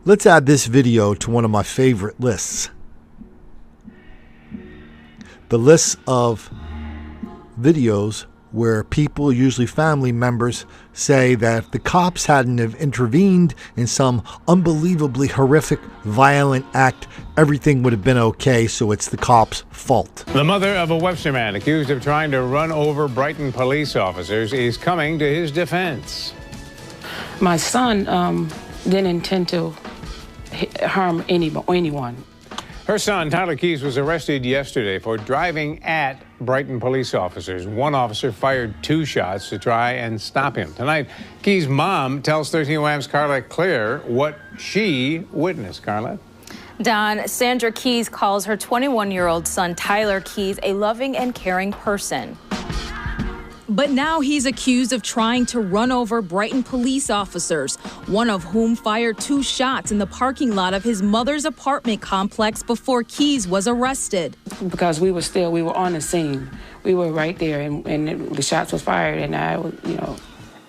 Let's add this video to one of my favorite lists. The list of videos where people, usually family members, say that if the cops hadn't have intervened in some unbelievably horrific, violent act, everything would have been okay, so it's the cops' fault. The mother of a Webster man accused of trying to run over Brighton police officers is coming to his defense. My son didn't intend to harm anyone. Her son, Tyler Keys, was arrested yesterday for driving at Brighton police officers. One officer fired 2 shots to try and stop him. Tonight, Keys' mom tells 13 WAM's Carla Claire what she witnessed. Carla? Don, Sandra Keys calls her 21-year-old son, Tyler Keys, a loving and caring person. But now he's accused of trying to run over Brighton police officers, one of whom fired 2 shots in the parking lot of his mother's apartment complex before Keys was arrested. Because we were on the scene. We were right there, and the shots was fired, and I was,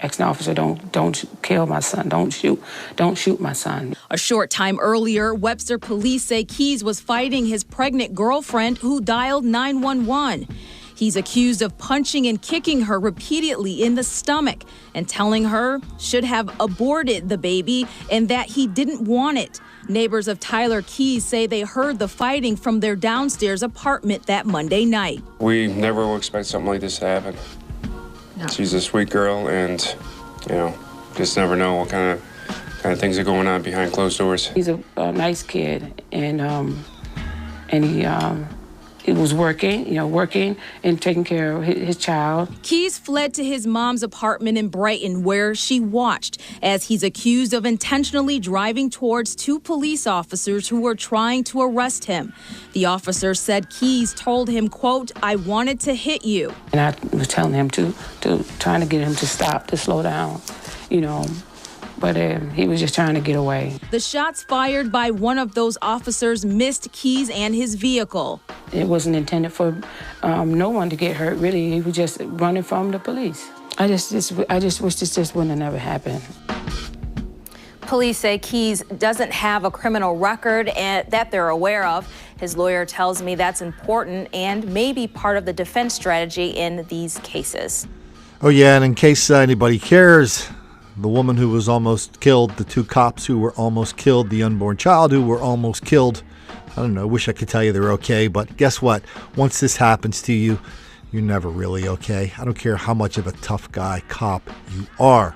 asking the officer, don't kill my son, don't shoot my son. A short time earlier, Webster police say Keys was fighting his pregnant girlfriend who dialed 911. He's accused of punching and kicking her repeatedly in the stomach and telling her should have aborted the baby and that he didn't want it. Neighbors of Tyler Keys say they heard the fighting from their downstairs apartment that Monday night. We never would expect something like this to happen. No. She's a sweet girl, and just never know what kind of things are going on behind closed doors. He's a nice kid, and he was working and taking care of his child. Keys fled to his mom's apartment in Brighton, where she watched as he's accused of intentionally driving towards 2 police officers who were trying to arrest him. The officer said Keys told him, quote, "I wanted to hit you." And I was telling him to trying to get him to stop, to slow down, But he was just trying to get away. The shots fired by one of those officers missed Keys and his vehicle. It wasn't intended for no one to get hurt, really. He was just running from the police. I just wish this just wouldn't have never happened. Police say Keys doesn't have a criminal record that they're aware of. His lawyer tells me that's important and may be part of the defense strategy in these cases. Oh yeah, and in case anybody cares, the woman who was almost killed, the 2 cops who were almost killed, the unborn child who were almost killed. I don't know, wish I could tell you they're okay, but guess what? Once this happens to you, you're never really okay. I don't care how much of a tough guy cop you are.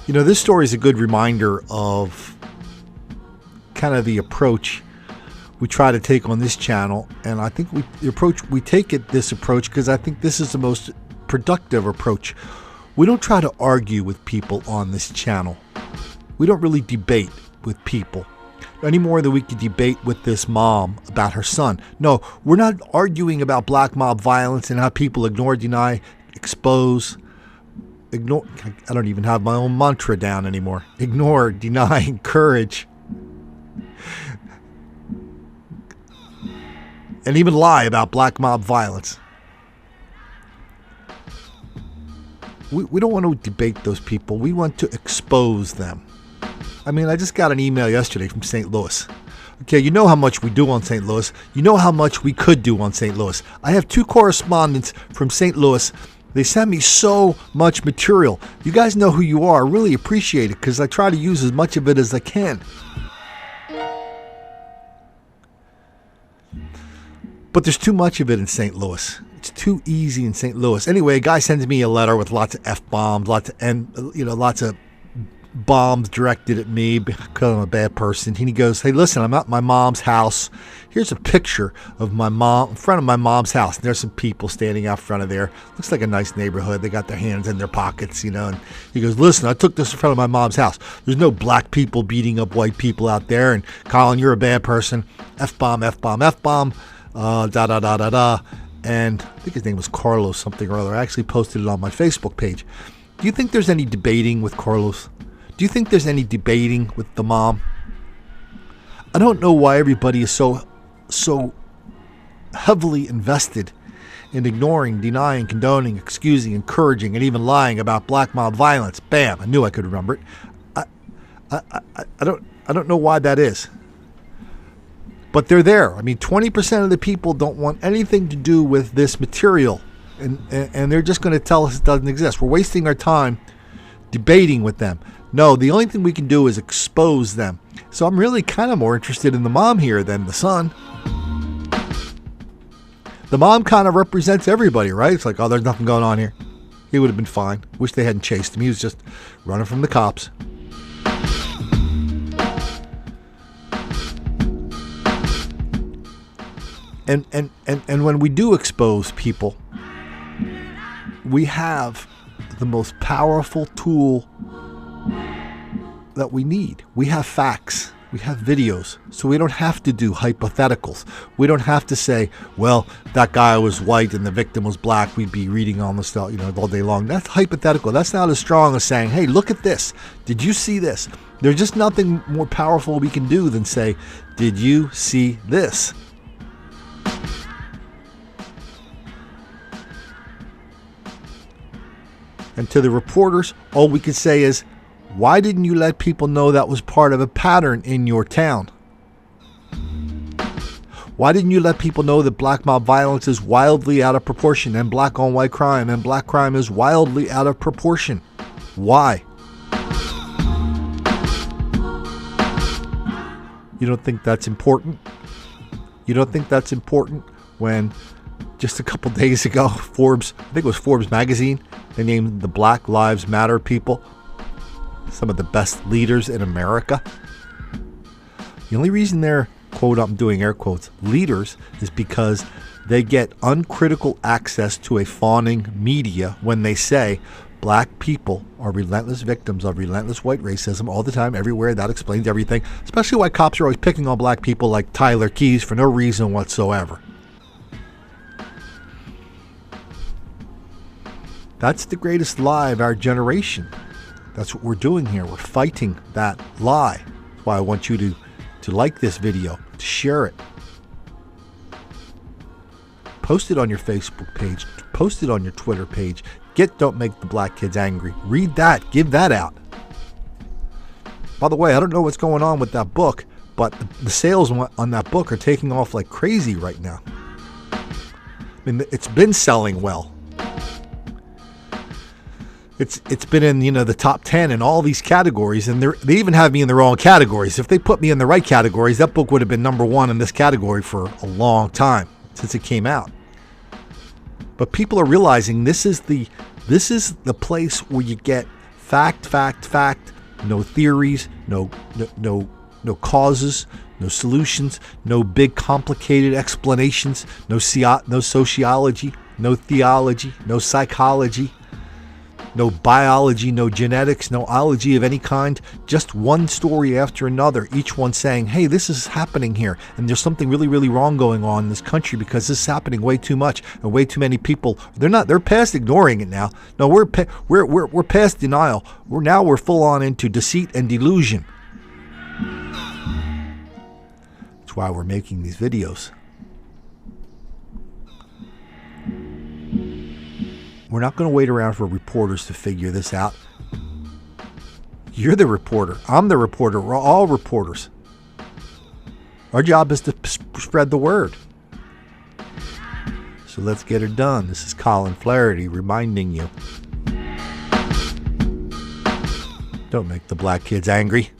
This story is a good reminder of kind of the approach we try to take on this channel, and I think we take this approach because I think this is the most productive approach. We don't try to argue with people on this channel. We don't really debate with people any more than we could debate with this mom about her son. No, we're not arguing about black mob violence and how people ignore, deny, expose, ignore. I don't even have my own mantra down anymore. Ignore, deny, encourage, and even lie about black mob violence. We don't want to debate those people. We want to expose them. I mean, I just got an email yesterday from St. Louis. Okay, you know how much we do on St. Louis. You know how much we could do on St. Louis. I have 2 correspondents from St. Louis. They send me so much material. You guys know who you are. I really appreciate it because I try to use as much of it as I can. But there's too much of it in St. Louis. It's too easy in St. Louis. Anyway, a guy sends me a letter with lots of F-bombs, lots of bombs directed at me because I'm a bad person. And he goes, "Hey, listen, I'm at my mom's house. Here's a picture of my mom in front of my mom's house. And there's some people standing out front of there. Looks like a nice neighborhood. They got their hands in their pockets, And he goes, "Listen, I took this in front of my mom's house. There's no black people beating up white people out there. And Colin, you're a bad person. F-bomb, F-bomb, F-bomb. Da-da-da-da-da. And I think his name was Carlos something or other. I actually posted it on my Facebook page. Do you think there's any debating with Carlos? Do you think there's any debating with the mom? I don't know why everybody is so heavily invested in ignoring, denying, condoning, excusing, encouraging, and even lying about black mob violence. Bam, I knew I could remember it. I don't know why that is. But they're there. I mean, 20% of the people don't want anything to do with this material. And they're just going to tell us it doesn't exist. We're wasting our time debating with them. No, the only thing we can do is expose them. So I'm really kind of more interested in the mom here than the son. The mom kind of represents everybody, right? It's like, oh, there's nothing going on here. He would have been fine. Wish they hadn't chased him. He was just running from the cops. And when we do expose people, we have the most powerful tool that we need. We have facts. We have videos. So we don't have to do hypotheticals. We don't have to say, well, that guy was white and the victim was black. We'd be reading on the stuff, all day long. That's hypothetical. That's not as strong as saying, hey, look at this. Did you see this? There's just nothing more powerful we can do than say, did you see this? And to the reporters, all we can say is, why didn't you let people know that was part of a pattern in your town? Why didn't you let people know that black mob violence is wildly out of proportion and black on white crime and black crime is wildly out of proportion? Why? You don't think that's important? You don't think that's important when just a couple days ago, Forbes, I think it was Forbes magazine, they named the Black Lives Matter people some of the best leaders in America. The only reason they're, quote, I'm doing air quotes, leaders is because they get uncritical access to a fawning media when they say black people are relentless victims of relentless white racism all the time, everywhere. That explains everything, especially why cops are always picking on black people like Tyler Keyes for no reason whatsoever. That's the greatest lie of our generation. That's what we're doing here. We're fighting that lie. That's why I want you to like this video, to share it. Post it on your Facebook page. Post it on your Twitter page. Don't Make the Black Kids Angry. Read that. Give that out. By the way, I don't know what's going on with that book, but the sales on that book are taking off like crazy right now. I mean, it's been selling well. It's been in, the top 10 in all these categories, and they even have me in the wrong categories. If they put me in the right categories, that book would have been number one in this category for a long time since it came out. But people are realizing this is the place where you get fact, no theories, no causes, no solutions, no big complicated explanations, no sociology, no theology, no psychology. No biology, no genetics, no ology of any kind. Just one story after another, each one saying, hey, this is happening here. And there's something really, really wrong going on in this country because this is happening way too much. And way too many people, they're past ignoring it now. No, we're past denial. We're full on into deceit and delusion. That's why we're making these videos. We're not going to wait around for reporters to figure this out. You're the reporter. I'm the reporter. We're all reporters. Our job is to spread the word. So let's get her done. This is Colin Flaherty reminding you. Don't make the black kids angry.